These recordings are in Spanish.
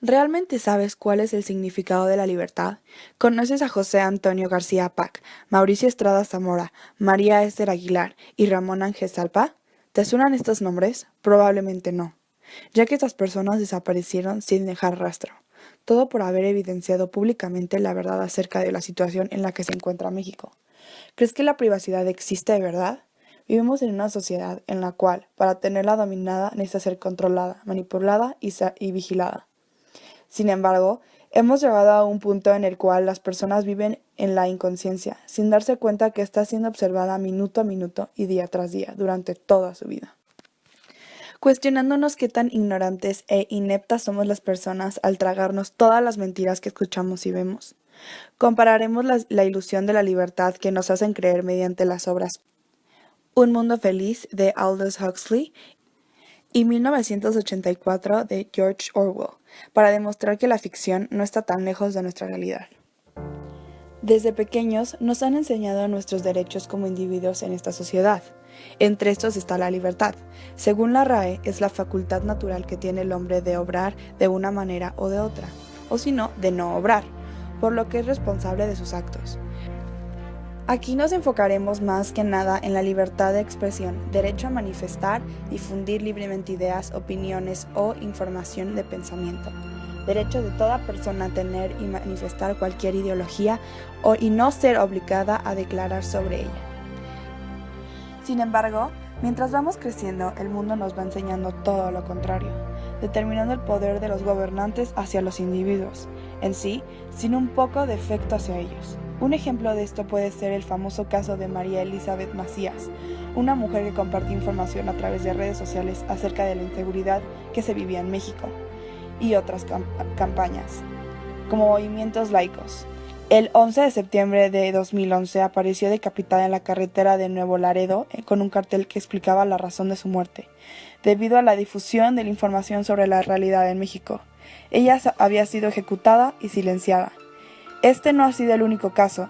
¿Realmente sabes cuál es el significado de la libertad? ¿Conoces a José Antonio García Pac, Mauricio Estrada Zamora, María Esther Aguilar y Ramón Ángel Salpa? ¿Te suenan estos nombres? Probablemente no, ya que estas personas desaparecieron sin dejar rastro, todo por haber evidenciado públicamente la verdad acerca de la situación en la que se encuentra México. ¿Crees que la privacidad existe de verdad? Vivimos en una sociedad en la cual, para tenerla dominada, necesita ser controlada, manipulada y vigilada. Sin embargo, hemos llegado a un punto en el cual las personas viven en la inconsciencia, sin darse cuenta que está siendo observada minuto a minuto y día tras día durante toda su vida. Cuestionándonos qué tan ignorantes e ineptas somos las personas al tragarnos todas las mentiras que escuchamos y vemos. Compararemos la ilusión de la libertad que nos hacen creer mediante las obras Un Mundo Feliz de Aldous Huxley y 1984 de George Orwell, para demostrar que la ficción no está tan lejos de nuestra realidad. Desde pequeños nos han enseñado nuestros derechos como individuos en esta sociedad. Entre estos está la libertad. Según la RAE, es la facultad natural que tiene el hombre de obrar de una manera o de otra, o si no, de no obrar, por lo que es responsable de sus actos. Aquí nos enfocaremos más que nada en la libertad de expresión, derecho a manifestar, difundir libremente ideas, opiniones o información de pensamiento, derecho de toda persona a tener y manifestar cualquier ideología y no ser obligada a declarar sobre ella. Sin embargo, mientras vamos creciendo, el mundo nos va enseñando todo lo contrario, determinando el poder de los gobernantes hacia los individuos, en sí, sin un poco de efecto hacia ellos. Un ejemplo de esto puede ser el famoso caso de María Elizabeth Macías, una mujer que compartió información a través de redes sociales acerca de la inseguridad que se vivía en México, y otras campañas, como movimientos laicos. El 11 de septiembre de 2011 apareció decapitada en la carretera de Nuevo Laredo con un cartel que explicaba la razón de su muerte, debido a la difusión de la información sobre la realidad en México. Ella había sido ejecutada y silenciada. Este no ha sido el único caso,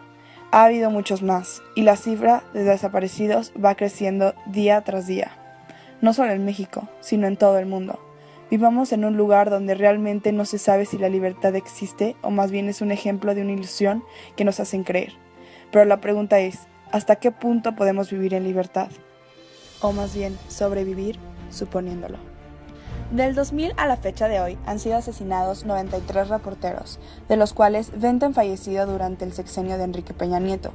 ha habido muchos más, y la cifra de desaparecidos va creciendo día tras día. No solo en México, sino en todo el mundo. Vivamos en un lugar donde realmente no se sabe si la libertad existe o más bien es un ejemplo de una ilusión que nos hacen creer. Pero la pregunta es, ¿hasta qué punto podemos vivir en libertad? O más bien, sobrevivir suponiéndolo. Del 2000 a la fecha de hoy han sido asesinados 93 reporteros, de los cuales 20 han fallecido durante el sexenio de Enrique Peña Nieto.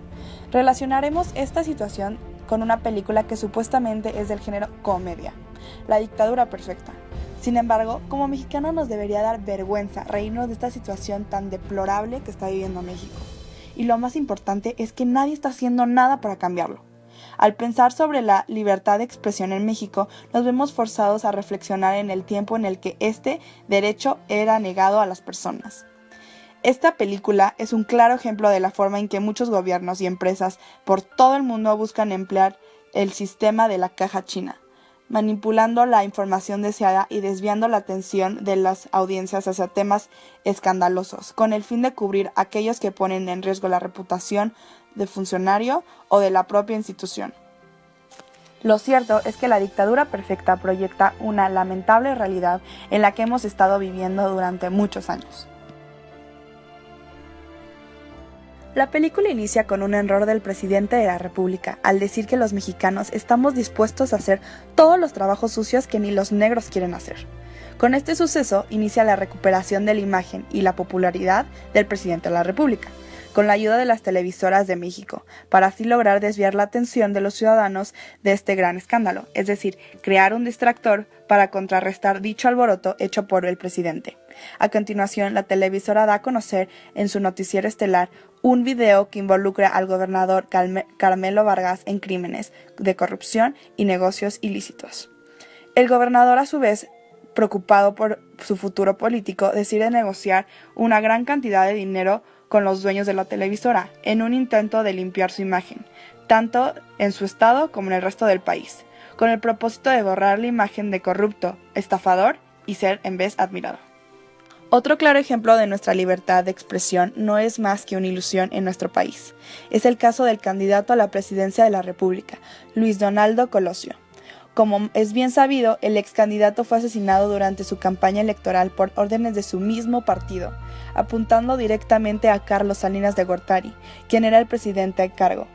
Relacionaremos esta situación con una película que supuestamente es del género comedia, La dictadura perfecta. Sin embargo, como mexicano nos debería dar vergüenza reírnos de esta situación tan deplorable que está viviendo México. Y lo más importante es que nadie está haciendo nada para cambiarlo. Al pensar sobre la libertad de expresión en México, nos vemos forzados a reflexionar en el tiempo en el que este derecho era negado a las personas. Esta película es un claro ejemplo de la forma en que muchos gobiernos y empresas por todo el mundo buscan emplear el sistema de la caja china, manipulando la información deseada y desviando la atención de las audiencias hacia temas escandalosos, con el fin de cubrir aquellos que ponen en riesgo la reputación de funcionario o de la propia institución. Lo cierto es que la dictadura perfecta proyecta una lamentable realidad en la que hemos estado viviendo durante muchos años. La película inicia con un error del presidente de la República al decir que los mexicanos estamos dispuestos a hacer todos los trabajos sucios que ni los negros quieren hacer. Con este suceso inicia la recuperación de la imagen y la popularidad del presidente de la República, con la ayuda de las televisoras de México, para así lograr desviar la atención de los ciudadanos de este gran escándalo, es decir, crear un distractor para contrarrestar dicho alboroto hecho por el presidente. A continuación, la televisora da a conocer en su noticiero estelar un video que involucra al gobernador Carmelo Vargas en crímenes de corrupción y negocios ilícitos. El gobernador, a su vez, preocupado por su futuro político, decide negociar una gran cantidad de dinero con los dueños de la televisora, en un intento de limpiar su imagen, tanto en su estado como en el resto del país, con el propósito de borrar la imagen de corrupto, estafador y ser en vez admirado. Otro claro ejemplo de nuestra libertad de expresión no es más que una ilusión en nuestro país. Es el caso del candidato a la presidencia de la República, Luis Donaldo Colosio. Como es bien sabido, el ex candidato fue asesinado durante su campaña electoral por órdenes de su mismo partido, apuntando directamente a Carlos Salinas de Gortari, quien era el presidente a cargo.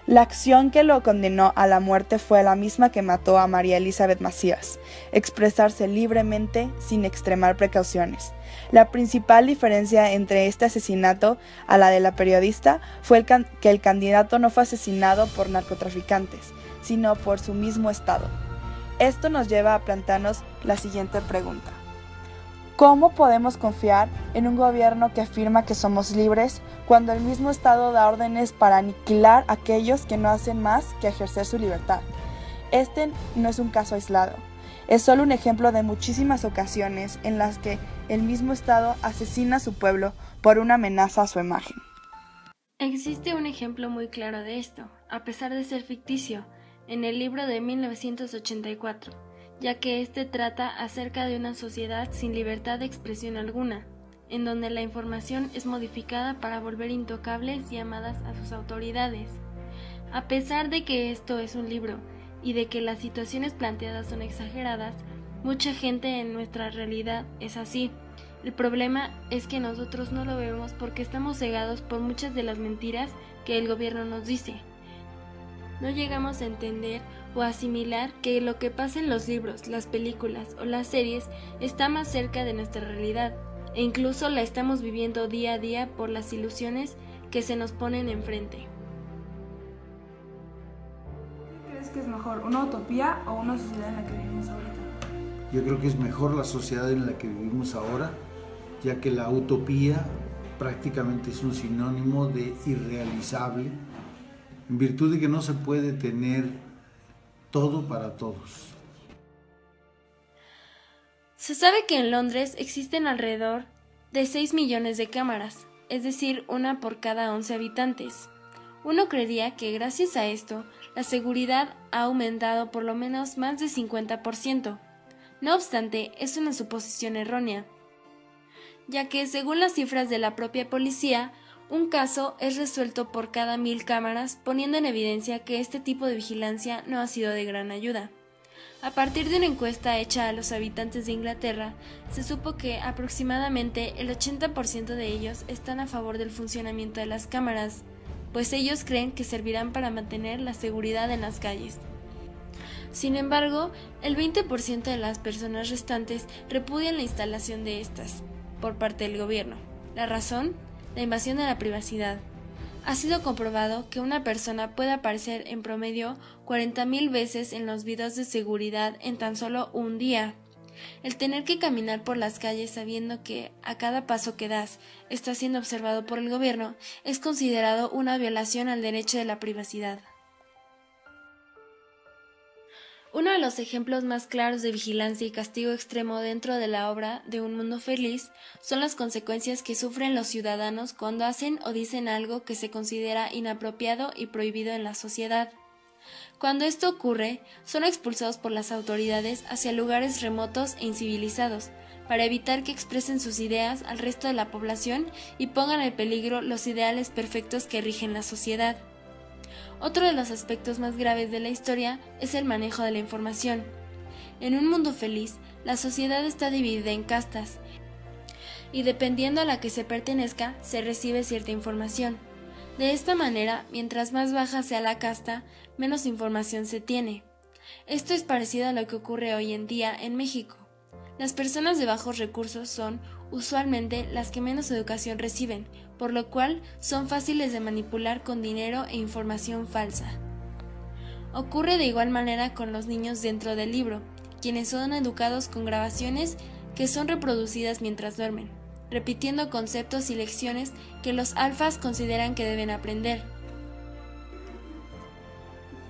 La acción que lo condenó a la muerte fue la misma que mató a María Elizabeth Macías: expresarse libremente sin extremar precauciones. La principal diferencia entre este asesinato a la de la periodista fue que el candidato no fue asesinado por narcotraficantes, sino por su mismo Estado. Esto nos lleva a plantearnos la siguiente pregunta: ¿cómo podemos confiar en un gobierno que afirma que somos libres cuando el mismo Estado da órdenes para aniquilar a aquellos que no hacen más que ejercer su libertad? Este no es un caso aislado, es solo un ejemplo de muchísimas ocasiones en las que el mismo Estado asesina a su pueblo por una amenaza a su imagen. Existe un ejemplo muy claro de esto, a pesar de ser ficticio, en el libro de 1984, ya que este trata acerca de una sociedad sin libertad de expresión alguna, en donde la información es modificada para volver intocables llamadas a sus autoridades. A pesar de que esto es un libro y de que las situaciones planteadas son exageradas, mucha gente en nuestra realidad es así. El problema es que nosotros no lo vemos porque estamos cegados por muchas de las mentiras que el gobierno nos dice. No llegamos a entender o asimilar que lo que pasa en los libros, las películas o las series está más cerca de nuestra realidad, e incluso la estamos viviendo día a día por las ilusiones que se nos ponen enfrente. ¿Qué crees que es mejor, una utopía o una sociedad en la que vivimos ahorita? Yo creo que es mejor la sociedad en la que vivimos ahora, ya que la utopía prácticamente es un sinónimo de irrealizable, en virtud de que no se puede tener todo para todos. Se sabe que en Londres existen alrededor de 6 millones de cámaras, es decir, una por cada 11 habitantes. Uno creería que gracias a esto, la seguridad ha aumentado por lo menos más de 50%. No obstante, es una suposición errónea, ya que según las cifras de la propia policía, un caso es resuelto por cada 1000 cámaras, poniendo en evidencia que este tipo de vigilancia no ha sido de gran ayuda. A partir de una encuesta hecha a los habitantes de Inglaterra, se supo que aproximadamente el 80% de ellos están a favor del funcionamiento de las cámaras, pues ellos creen que servirán para mantener la seguridad en las calles. Sin embargo, el 20% de las personas restantes repudian la instalación de estas por parte del gobierno. ¿La razón? La invasión de la privacidad. Ha sido comprobado que una persona puede aparecer en promedio 40,000 veces en los videos de seguridad en tan solo un día. El tener que caminar por las calles sabiendo que a cada paso que das estás siendo observado por el gobierno es considerado una violación al derecho de la privacidad. Uno de los ejemplos más claros de vigilancia y castigo extremo dentro de la obra de Un Mundo Feliz son las consecuencias que sufren los ciudadanos cuando hacen o dicen algo que se considera inapropiado y prohibido en la sociedad. Cuando esto ocurre, son expulsados por las autoridades hacia lugares remotos e incivilizados, para evitar que expresen sus ideas al resto de la población y pongan en peligro los ideales perfectos que rigen la sociedad. Otro de los aspectos más graves de la historia es el manejo de la información. En Un Mundo Feliz, la sociedad está dividida en castas, y dependiendo a la que se pertenezca, se recibe cierta información. De esta manera, mientras más baja sea la casta, menos información se tiene. Esto es parecido a lo que ocurre hoy en día en México. Las personas de bajos recursos son, usualmente, las que menos educación reciben, por lo cual son fáciles de manipular con dinero e información falsa. Ocurre de igual manera con los niños dentro del libro, quienes son educados con grabaciones que son reproducidas mientras duermen, repitiendo conceptos y lecciones que los alfas consideran que deben aprender.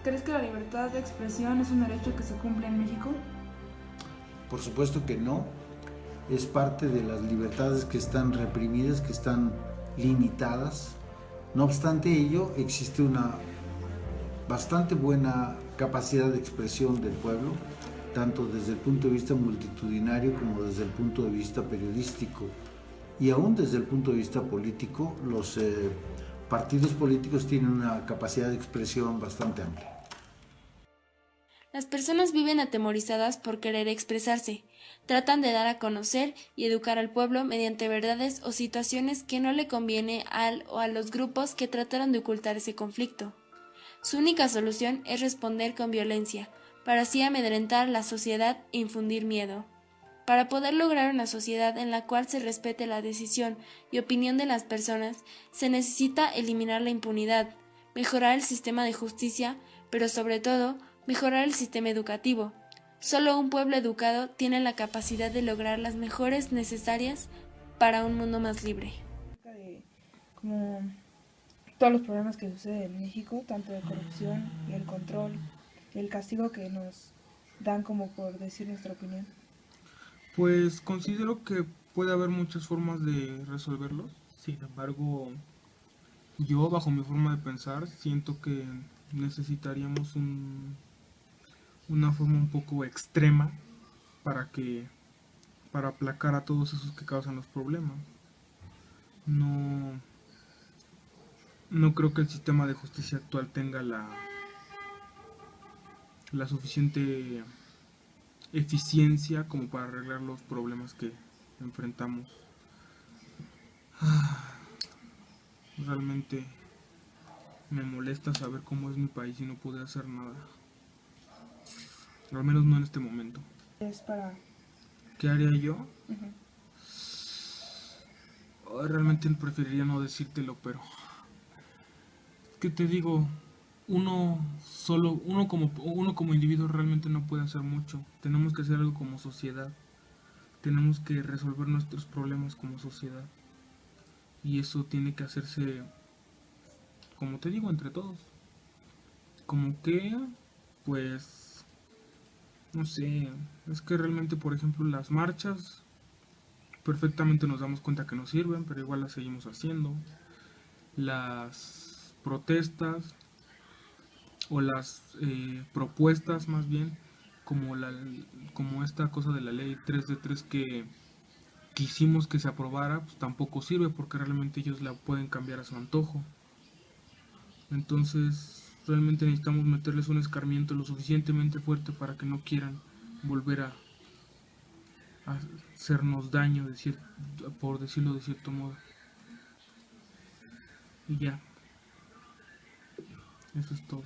¿Crees que la libertad de expresión es un derecho que se cumple en México? Por supuesto que no. Es parte de las libertades que están reprimidas, que están limitadas. No obstante ello, existe una bastante buena capacidad de expresión del pueblo, tanto desde el punto de vista multitudinario como desde el punto de vista periodístico y aún desde el punto de vista político. Los partidos políticos tienen una capacidad de expresión bastante amplia. Las personas viven atemorizadas por querer expresarse, tratan de dar a conocer y educar al pueblo mediante verdades o situaciones que no le conviene al o a los grupos que trataron de ocultar ese conflicto. Su única solución es responder con violencia, para así amedrentar la sociedad e infundir miedo. Para poder lograr una sociedad en la cual se respete la decisión y opinión de las personas, se necesita eliminar la impunidad, mejorar el sistema de justicia, pero sobre todo, mejorar el sistema educativo. Solo un pueblo educado tiene la capacidad de lograr las mejoras necesarias para un mundo más libre. De como todos los problemas que suceden en México, tanto de corrupción y el control y el castigo que nos dan como por decir nuestra opinión. Pues considero que puede haber muchas formas de resolverlos. Sin embargo, yo bajo mi forma de pensar siento que necesitaríamos una forma un poco extrema para para aplacar a todos esos que causan los problemas. No, no creo que el sistema de justicia actual tenga la suficiente eficiencia como para arreglar los problemas que enfrentamos. Realmente me molesta saber cómo es mi país y no poder hacer nada. Al menos no en este momento. Es para... ¿Qué haría yo? Ujú. Realmente preferiría no decírtelo, pero ¿qué te digo? Uno como individuo realmente no puede hacer mucho. Tenemos que hacer algo como sociedad. Tenemos que resolver nuestros problemas como sociedad. Y eso tiene que hacerse, como te digo, entre todos. Como que, pues, no sé, es que realmente, por ejemplo, las marchas, perfectamente nos damos cuenta que no sirven, pero igual las seguimos haciendo. Las protestas o las propuestas más bien, como esta cosa de la ley 3 de 3 que quisimos que se aprobara, pues tampoco sirve porque realmente ellos la pueden cambiar a su antojo. Entonces realmente necesitamos meterles un escarmiento lo suficientemente fuerte para que no quieran volver a hacernos daño, por decirlo de cierto modo. Y ya, eso es todo.